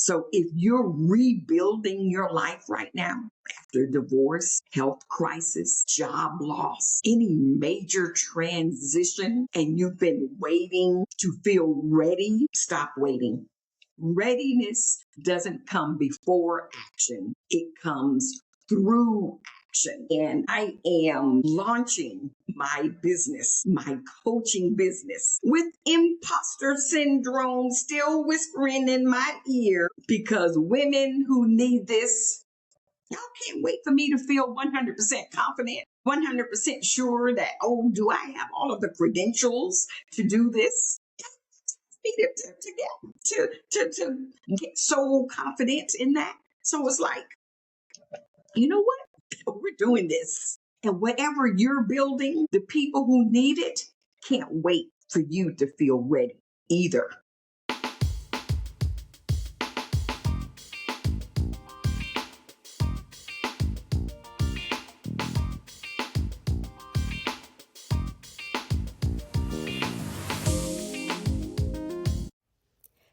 So if you're rebuilding your life right now, after divorce, health crisis, job loss, any major transition, and you've been waiting to feel ready, stop waiting. Readiness doesn't come before action. It comes through action. And I am launching my business, my coaching business, with imposter syndrome still whispering in my ear, because women who need this, y'all can't wait for me to feel 100% confident, 100% sure that, oh, do I have all of the credentials to do this? To get so confident in that. So it's like, you know what? We're doing this. And whatever you're building, the people who need it can't wait for you to feel ready either.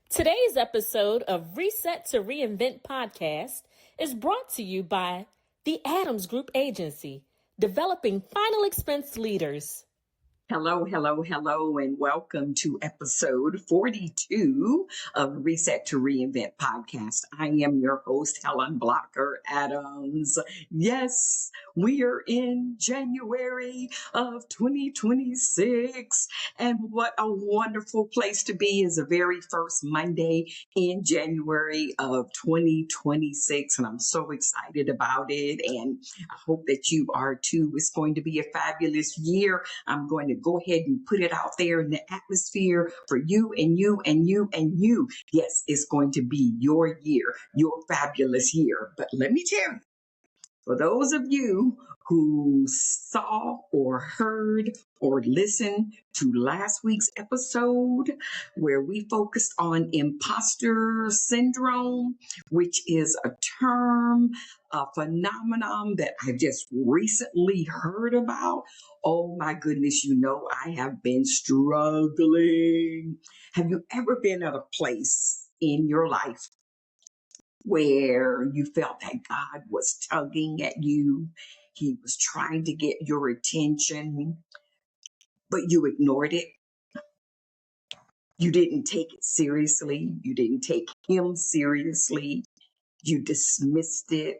Today's episode of Reset to Reinvent podcast is brought to you by the Adams Group Agency, developing final expense leaders. Hello, and welcome to episode 42 of Reset to Reinvent podcast. I am your host, Helen Blocker Adams. Yes, we are in January of 2026, and what a wonderful place to be is the very first Monday in January of 2026, and I'm so excited about it, and I hope that you are too. It's going to be a fabulous year. I'm going to go ahead and put it out there in the atmosphere for you and you and you and you. Yes, it's going to be your year, your fabulous year. But let me tell you, for those of you who saw or heard or listened to last week's episode where we focused on imposter syndrome, which is a term, a phenomenon that I just recently heard about. Oh my goodness, you know, I have been struggling. Have you ever been at a place in your life where you felt that God was tugging at you? He was trying to get your attention, but you ignored it. You didn't take it seriously. You didn't take him seriously. You dismissed it.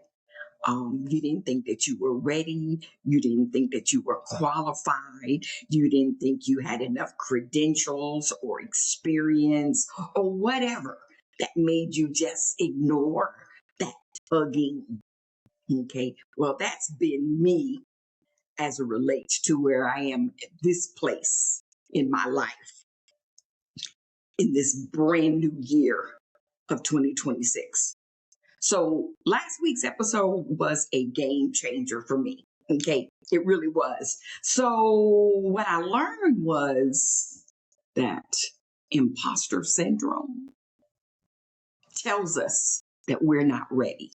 You didn't think that you were ready. You didn't think that you were qualified. You didn't think you had enough credentials or experience or whatever that made you just ignore that tugging. Okay, well, that's been me as it relates to where I am at this place in my life in this brand new year of 2026. So last week's episode was a game changer for me. Okay, it really was. So what I learned was that imposter syndrome tells us that we're not ready,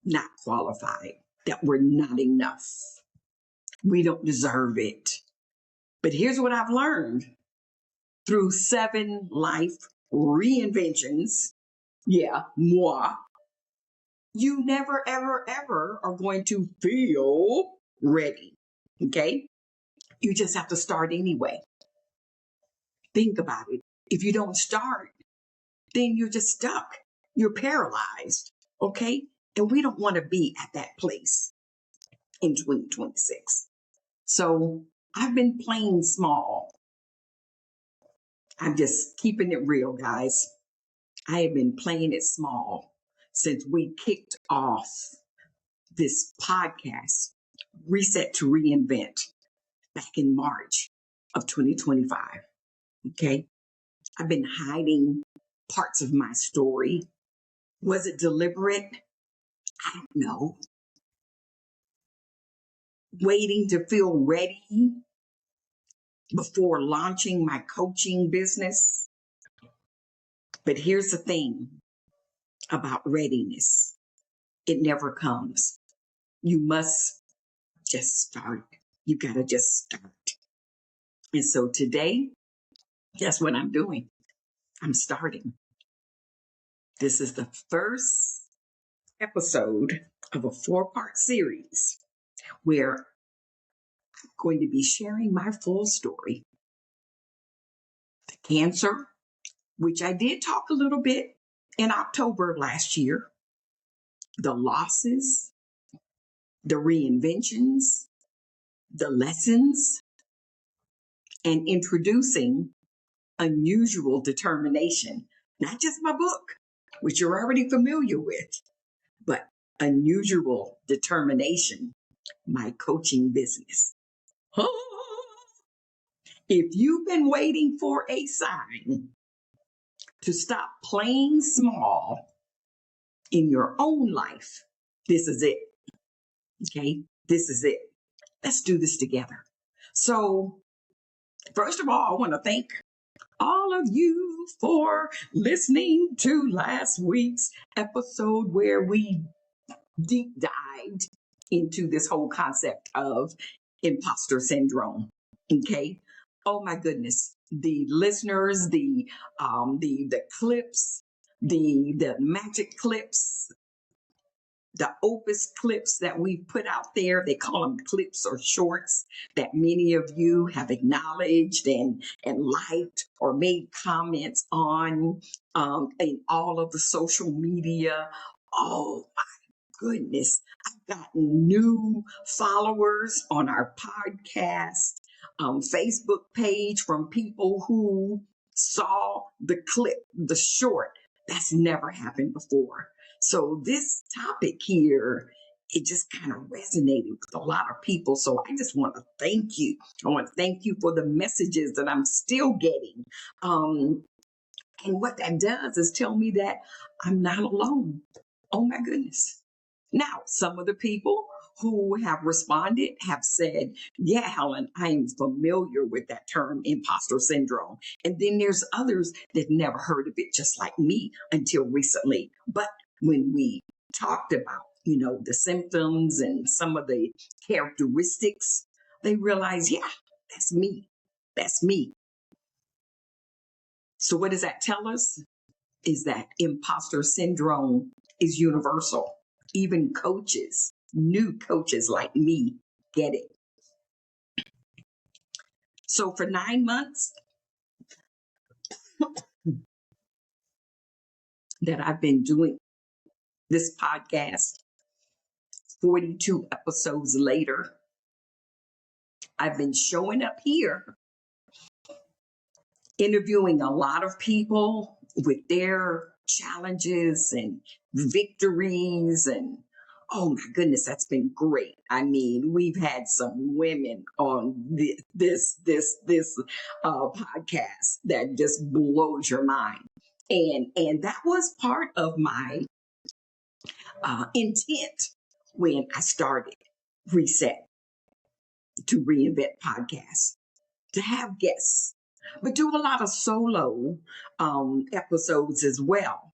not qualified, that we're not enough. We don't deserve it. But here's what I've learned through 7 life reinventions. Yeah, moi. You never, ever, ever are going to feel ready. Okay? You just have to start anyway. Think about it. If you don't start, then you're just stuck. You're paralyzed. Okay? And we don't want to be at that place in 2026. So I've been playing small. I'm just keeping it real, guys. I have been playing it small since we kicked off this podcast, Reset to Reinvent, back in March of 2025. Okay. I've been hiding parts of my story. Was it deliberate? I don't know. Waiting to feel ready before launching my coaching business. But here's the thing about readiness. It never comes. You must just start. You got to just start. And so today, that's what I'm doing. I'm starting. This is the first episode of a 4-part series where I'm going to be sharing my full story. The cancer, which I did talk a little bit in October of last year, the losses, the reinventions, the lessons, and introducing unusual determination. Not just my book, which you're already familiar with, but unusual determination, my coaching business. If you've been waiting for a sign to stop playing small in your own life, this is it. Okay, this is it. Let's do this together. So, first of all, I want to thank all of you for listening to last week's episode where we deep dived into this whole concept of imposter syndrome. Okay. Oh my goodness. The listeners, the clips, the magic clips, the opus clips that we've put out there, they call them clips or shorts, that many of you have acknowledged and liked or made comments on in all of the social media. Oh goodness, I've gotten new followers on our podcast Facebook page from people who saw the clip, the short. That's never happened before. So this topic here, it just kind of resonated with a lot of people. So I just want to thank you. I want to thank you for the messages that I'm still getting. And what that does is tell me that I'm not alone. Oh my goodness. Now, some of the people who have responded have said, yeah, Helen, I am familiar with that term, imposter syndrome. And then there's others that never heard of it, just like me, until recently. But when we talked about, the symptoms and some of the characteristics, they realized, yeah, that's me. That's me. So what does that tell us? Is that imposter syndrome is universal. Even coaches, new coaches like me, get it. So for 9 months that I've been doing this podcast, 42 episodes later, I've been showing up here, interviewing a lot of people with their challenges and victories, and oh my goodness, that's been great. I mean, we've had some women on this podcast that just blows your mind, and that was part of my intent when I started Reset to Reinvent podcast, to have guests, but do a lot of solo episodes as well.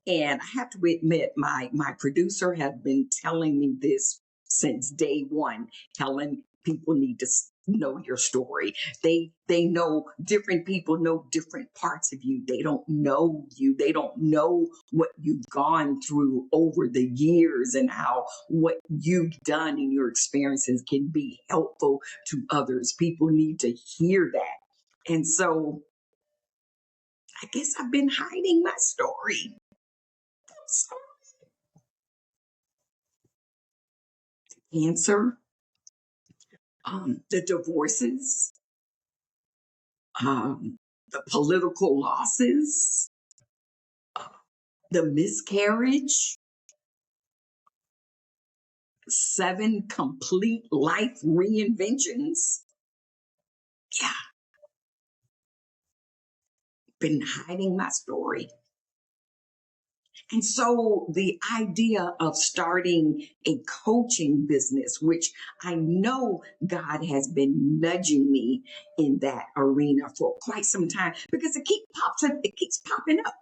And I have to admit, my producer has been telling me this since day one. Helen, people need to know your story. They know, different people know different parts of you. They don't know you. They don't know what you've gone through over the years and how what you've done in your experiences can be helpful to others. People need to hear that. And so I guess I've been hiding my story. Cancer, the divorces, the political losses, the miscarriage, 7 complete life reinventions. Yeah, been hiding my story. And so the idea of starting a coaching business, which I know God has been nudging me in that arena for quite some time, because it keeps popping up.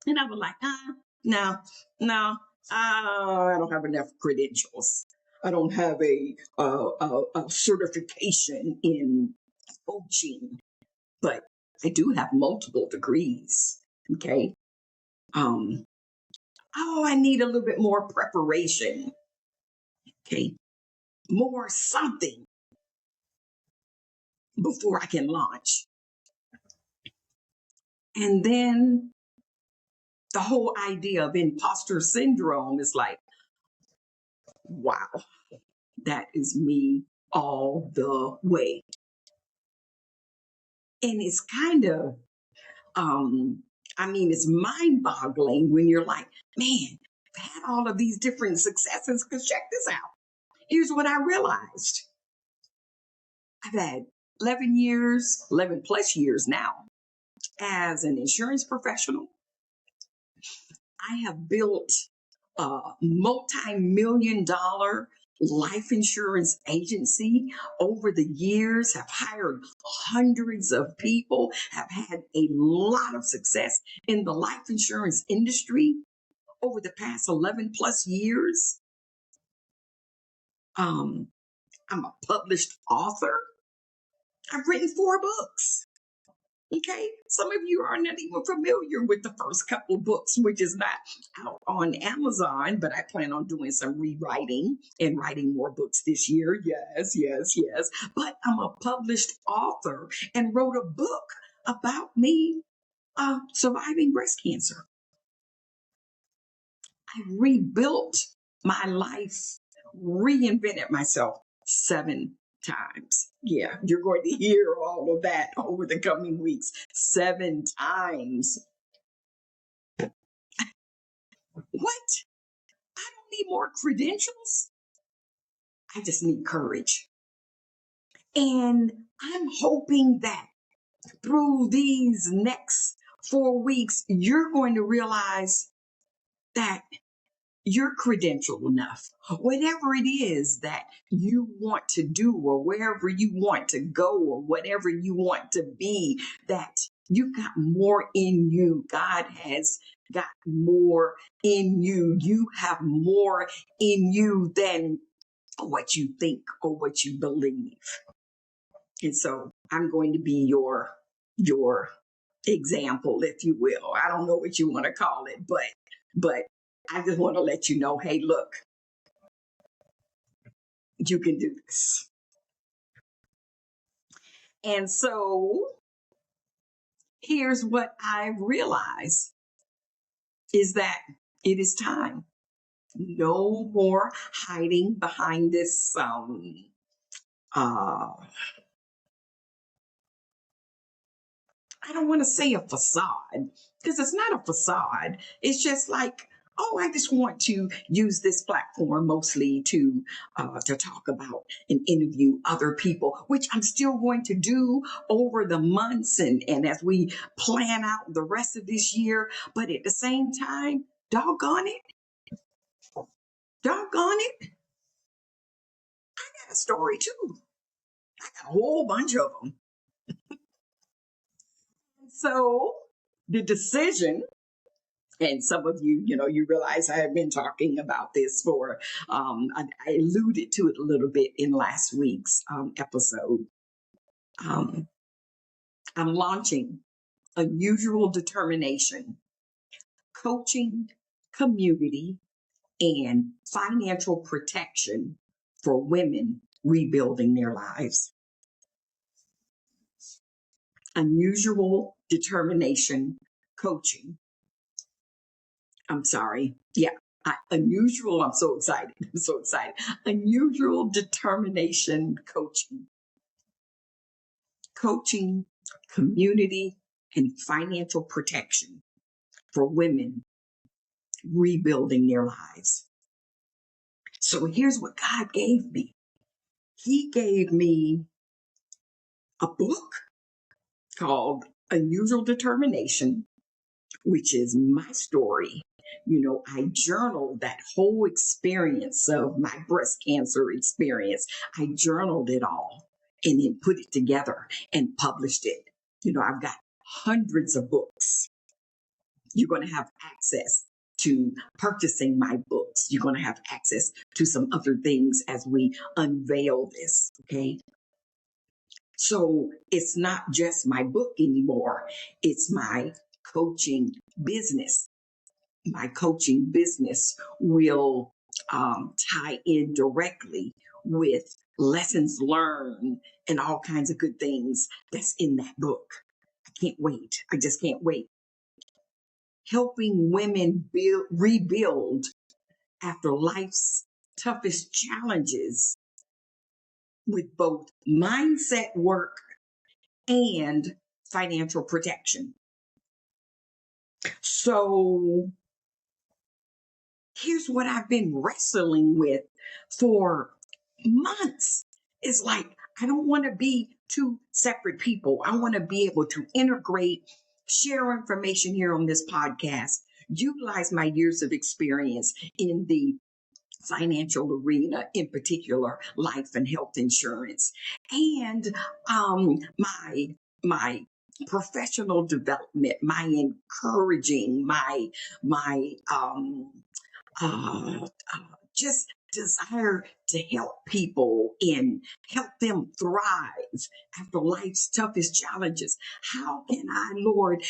And I was like, no, I don't have enough credentials. I don't have a certification in coaching, but I do have multiple degrees. Okay. Oh, I need a little bit more preparation. Okay. More something before I can launch. And then the whole idea of imposter syndrome is like, wow, that is me all the way. And it's kind of, it's mind boggling when you're like, man, I've had all of these different successes. Because check this out. Here's what I realized. I've had 11 plus years now as an insurance professional. I have built a multi-million-dollar life insurance agency over the years, have hired hundreds of people, have had a lot of success in the life insurance industry over the past 11 plus years. I'm a published author. I've written 4 books. Okay, some of you are not even familiar with the first couple of books, which is not out on Amazon, but I plan on doing some rewriting and writing more books this year. Yes, yes, yes. But I'm a published author and wrote a book about me surviving breast cancer. I rebuilt my life, reinvented myself 7 times. Yeah, you're going to hear all of that over the coming weeks. 7 times. What? I don't need more credentials. I just need courage. And I'm hoping that through these next 4 weeks, you're going to realize that you're credentialed enough. Whatever it is that you want to do, or wherever you want to go, or whatever you want to be, that you got more in you. God has got more in you. You have more in you than what you think or what you believe. And so I'm going to be your example, if you will. I don't know what you want to call it, but I just want to let you know, hey, look, you can do this. And so here's what I realized is that it is time. No more hiding behind this I don't want to say a facade, because it's not a facade. It's just like, oh, I just want to use this platform mostly to talk about and interview other people, which I'm still going to do over the months and as we plan out the rest of this year. But at the same time, doggone it, I got a story too. I got a whole bunch of them. So the decision, and some of you, you realize I have been talking about this for, I alluded to it a little bit in last week's episode. I'm launching Unusual Determination, Coaching, Community, and Financial Protection for Women Rebuilding Their Lives. Unusual Determination, Coaching. I'm sorry. Yeah. Unusual. I'm so excited. Unusual Determination Coaching. Coaching, community, and financial protection for women rebuilding their lives. So here's what God gave me. He gave me a book called Unusual Determination, which is my story. I journaled that whole experience of my breast cancer experience. I journaled it all and then put it together and published it. I've got hundreds of books. You're going to have access to purchasing my books. You're going to have access to some other things as we unveil this, okay? So it's not just my book anymore. It's my coaching business. my coaching business will tie in directly with lessons learned and all kinds of good things that's in that book. I can't wait. I just can't wait. Helping women rebuild after life's toughest challenges with both mindset work and financial protection. So here's what I've been wrestling with for months. It's like, I don't want to be two separate people. I want to be able to integrate, share information here on this podcast, utilize my years of experience in the financial arena, in particular, life and health insurance, and my professional development, my encouraging, my uh, just desire to help people and help them thrive after life's toughest challenges. How can I, Lord,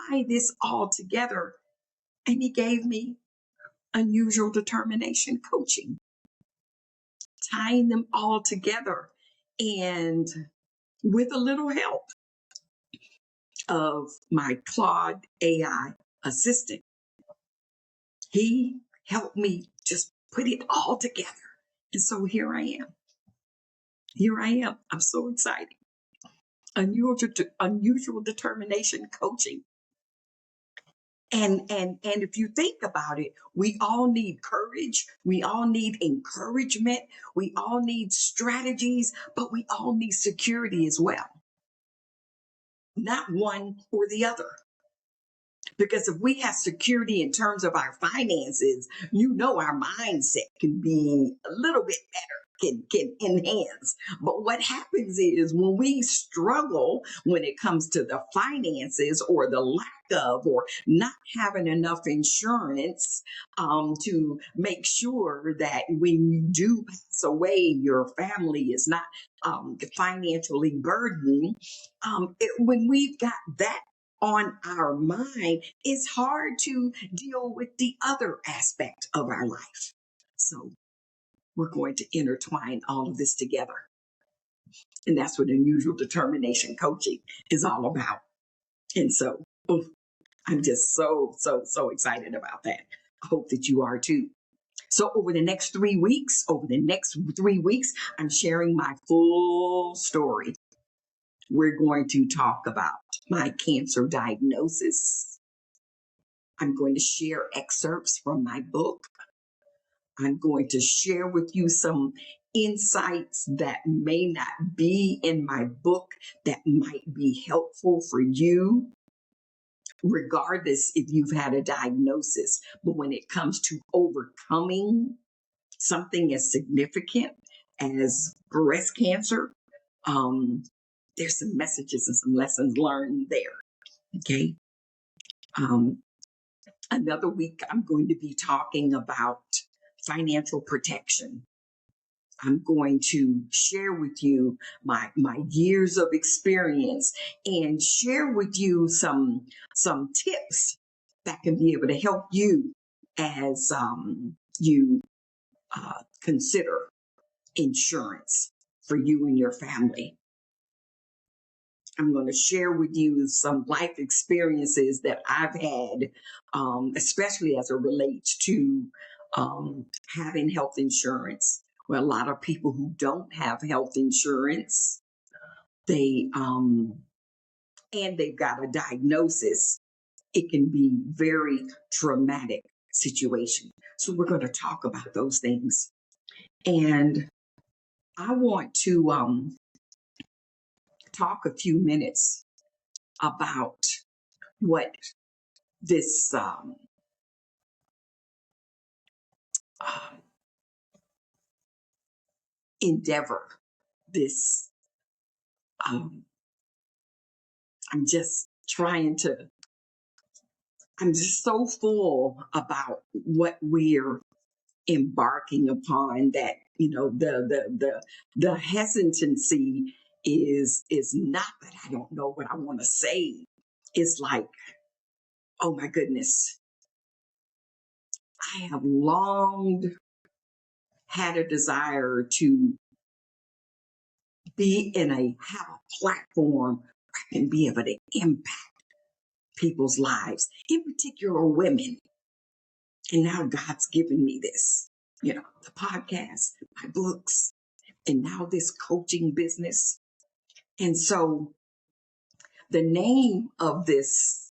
tie this all together? And He gave me unusual determination coaching, tying them all together. And with a little help of my Claude AI assistant, he helped me just put it all together. And so here I am. Here I am. I'm so excited. Unusual determination coaching. And if you think about it, we all need courage. We all need encouragement. We all need strategies, but we all need security as well. Not one or the other. Because if we have security in terms of our finances, our mindset can be a little bit better, can enhance. But what happens is when we struggle when it comes to the finances or the lack of or not having enough insurance to make sure that when you do pass away, your family is not financially burdened. When we've got that on our mind, it's hard to deal with the other aspect of our life. So we're going to intertwine all of this together. And that's what unusual determination coaching is all about. And so I'm just so excited about that. I hope that you are too. So over the next 3 weeks, I'm sharing my full story. We're going to talk about my cancer diagnosis. I'm going to share excerpts from my book. I'm going to share with you some insights that may not be in my book that might be helpful for you, regardless if you've had a diagnosis. But when it comes to overcoming something as significant as breast cancer, there's some messages and some lessons learned there. Okay. Another week, I'm going to be talking about financial protection. I'm going to share with you my years of experience and share with you some tips that can be able to help you as you consider insurance for you and your family. I'm going to share with you some life experiences that I've had, especially as it relates to having health insurance. Well, a lot of people who don't have health insurance, and they've got a diagnosis, it can be very traumatic situation. So we're going to talk about those things. And I want to talk a few minutes about what this endeavor, this I'm just I'm just so full about what we're embarking upon that the hesitancy is not that I don't know what I want to say. It's like, oh my goodness, I have long had a desire to have a platform where I can be able to impact people's lives, in particular women. And now God's given me this, the podcast, my books, and now this coaching business. And so the name of this,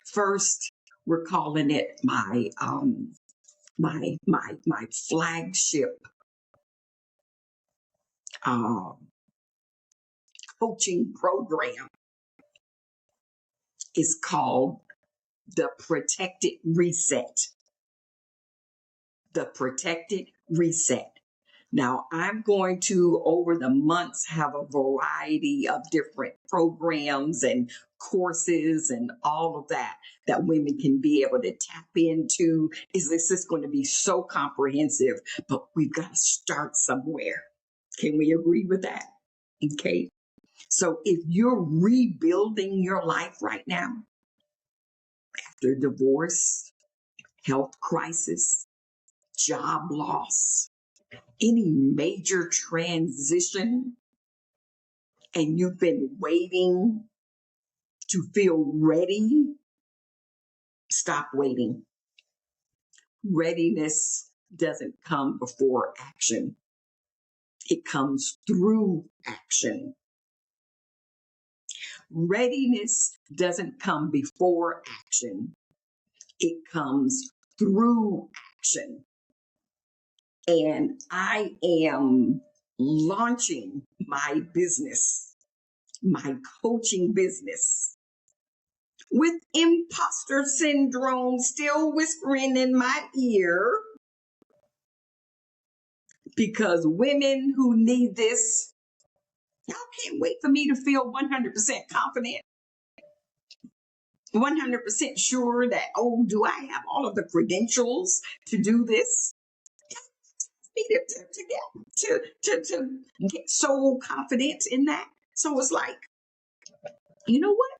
first, we're calling it my flagship uh, coaching program is called the Protected Reset. The Protected Reset. Now, I'm going to, over the months, have a variety of different programs and courses and all of that women can be able to tap into. This is going to be so comprehensive, but we've got to start somewhere. Can we agree with that? Okay. So if you're rebuilding your life right now, after divorce, health crisis, job loss, any major transition, and you've been waiting to feel ready, stop waiting. Readiness doesn't come before action. It comes through action. Readiness doesn't come before action. It comes through action. And I am launching my business, my coaching business, with imposter syndrome still whispering in my ear, because women who need this, y'all can't wait for me to feel 100% confident, 100% sure that, do I have all of the credentials to do this? To get so confident in that. So it's like, you know what?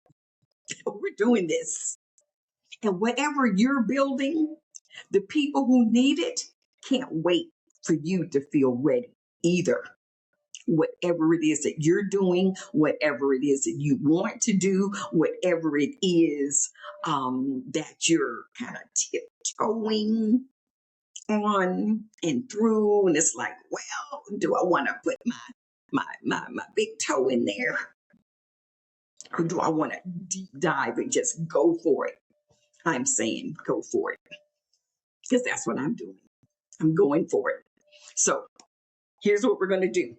We're doing this. And whatever you're building, the people who need it can't wait for you to feel ready either. Whatever it is that you're doing, whatever it is that you want to do, whatever it is that you're kind of tiptoeing on and through, and it's like, well, do I want to put my big toe in there, or do I want to deep dive and just go for it? I'm saying go for it, because that's what I'm doing. I'm going for it. So here's what we're going to do.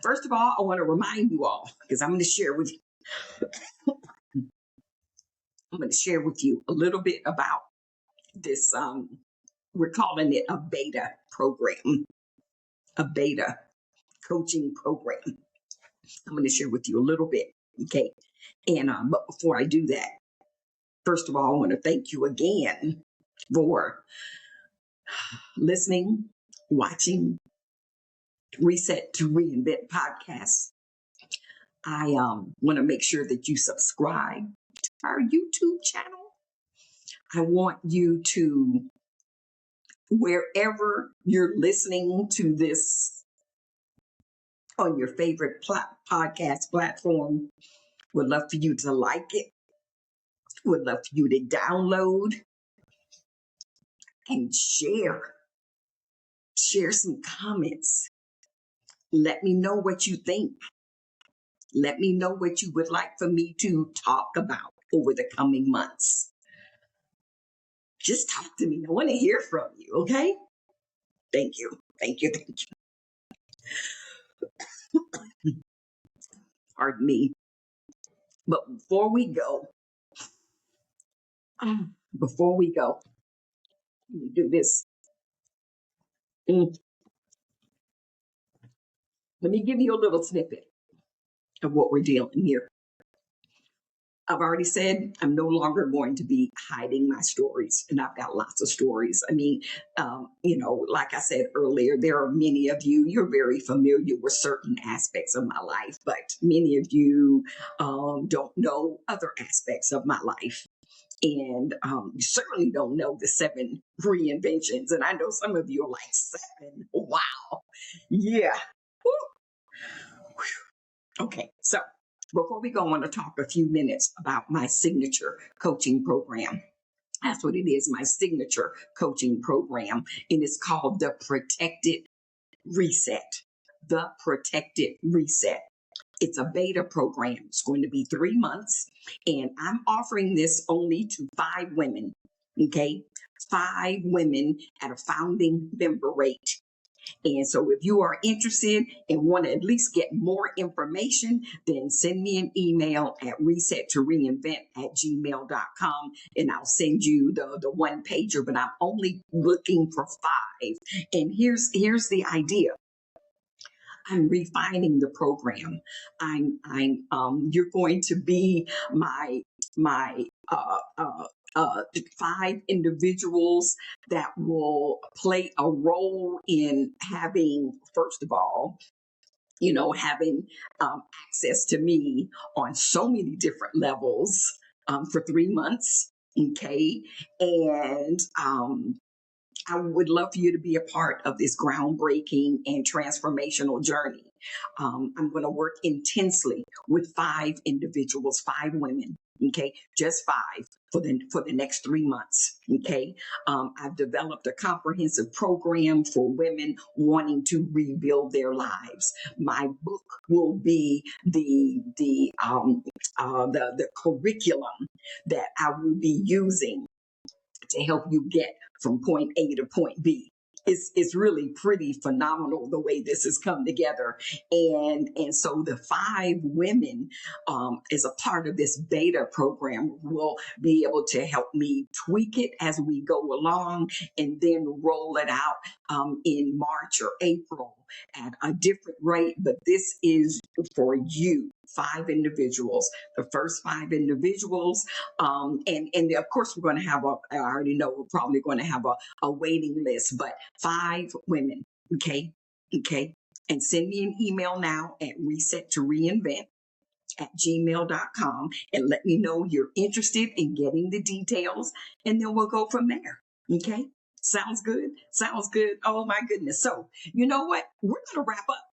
First of all, I want to remind you all, because I'm going to share with you. I'm going to share with you a little bit about this. We're calling it a beta program, a beta coaching program. I'm going to share with you a little bit. Okay. And but before I do that, first of all, I want to thank you again for listening, watching Reset to Reinvent podcast. I want to make sure that you subscribe to our YouTube channel. I want you to, wherever you're listening to this on your favorite podcast platform, would love for you to like it. Would love for you to download and share. Share some comments. Let me know what you think. Let me know what you would like for me to talk about over the coming months. Just talk to me. I want to hear from you, okay? Thank you. Thank you. Thank you. Pardon me. But before we go, let me do this. Let me give you a little snippet of what we're dealing here. I've already said I'm no longer going to be hiding my stories, and I've got lots of stories. I mean, like I said earlier, there are many of you, you're very familiar with certain aspects of my life, but many of you don't know other aspects of my life. And you certainly don't know the 7 reinventions. And I know some of you are like, 7? Wow. Yeah. Woo. Okay. So before we go, I want to talk a few minutes about my signature coaching program. That's what it is, my signature coaching program. And it's called the Protected Reset. The Protected Reset. It's a beta program. It's going to be 3 months. And I'm offering this only to 5 women. Okay. 5 women at a founding member rate. And so if you are interested and want to at least get more information, then send me an email at resettoreinvent@gmail.com and I'll send you the one pager, but I'm only looking for 5. And here's the idea. I'm refining the program. You're going to be my 5 individuals that will play a role in having, first of all, having access to me on so many different levels for 3 months. Okay. And I would love for you to be a part of this groundbreaking and transformational journey. I'm going to work intensely with 5 individuals, 5 women. Okay, just 5 for the next 3 months. Okay, I've developed a comprehensive program for women wanting to rebuild their lives. My book will be the curriculum that I will be using to help you get from point A to point B. It's really pretty phenomenal the way this has come together. And so the 5 women as a part of this beta program will be able to help me tweak it as we go along and then roll it out in March or April at a different rate. But this is for you, 5 individuals, the first 5 individuals. And of course, we're going to have I already know we're probably going to have a waiting list, but 5 women. Okay. Okay. And send me an email now at resettoreinvent@gmail.com and let me know you're interested in getting the details, and then we'll go from there. Okay. Sounds good. Sounds good. Oh my goodness. So you know what? We're going to wrap up.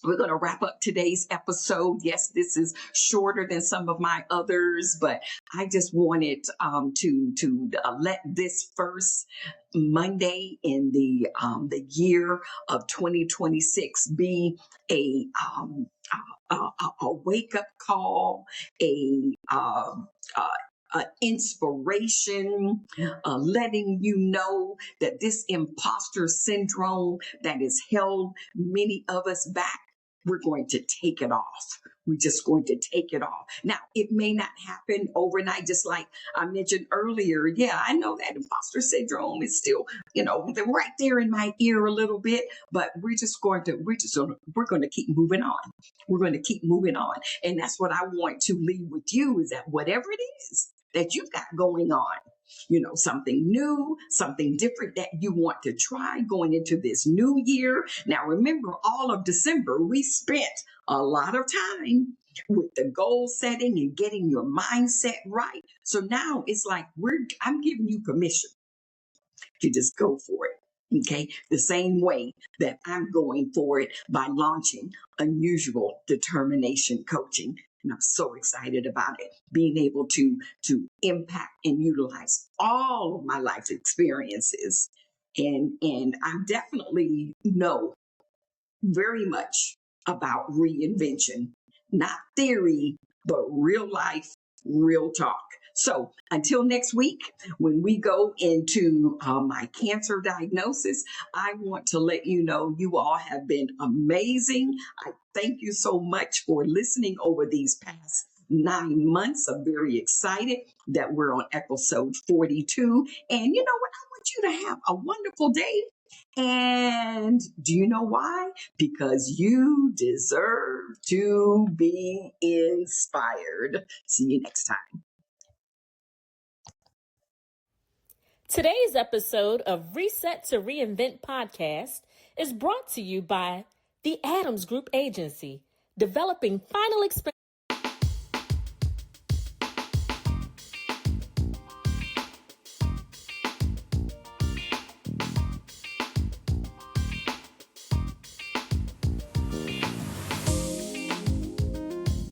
We're going to wrap up today's episode. Yes, this is shorter than some of my others, but I just wanted to let this first Monday in the year of 2026 be a wake up call, a inspiration, letting you know that this imposter syndrome that has held many of us back, we're going to take it off. We're just going to take it off. Now, it may not happen overnight, just like I mentioned earlier. Yeah, I know that imposter syndrome is still, they're right there in my ear a little bit, but we're going to keep moving on. We're going to keep moving on. And that's what I want to leave with you, is that whatever it is that you've got going on, something new, something different that you want to try going into this new year. Now, remember, all of December, we spent a lot of time with the goal setting and getting your mindset right. So now it's like I'm giving you permission to just go for it. Okay, the same way that I'm going for it by launching Unusual Determination Coaching. And I'm so excited about it, being able to impact and utilize all of my life experiences. And I definitely know very much about reinvention, not theory, but real life, real talk. So until next week, when we go into my cancer diagnosis, I want to let you know you all have been amazing. I thank you so much for listening over these past 9 months. I'm very excited that we're on episode 42. And you know what? I want you to have a wonderful day. And do you know why? Because you deserve to be inspired. See you next time. Today's episode of Reset to Reinvent podcast is brought to you by the Adams Group Agency, developing final expense.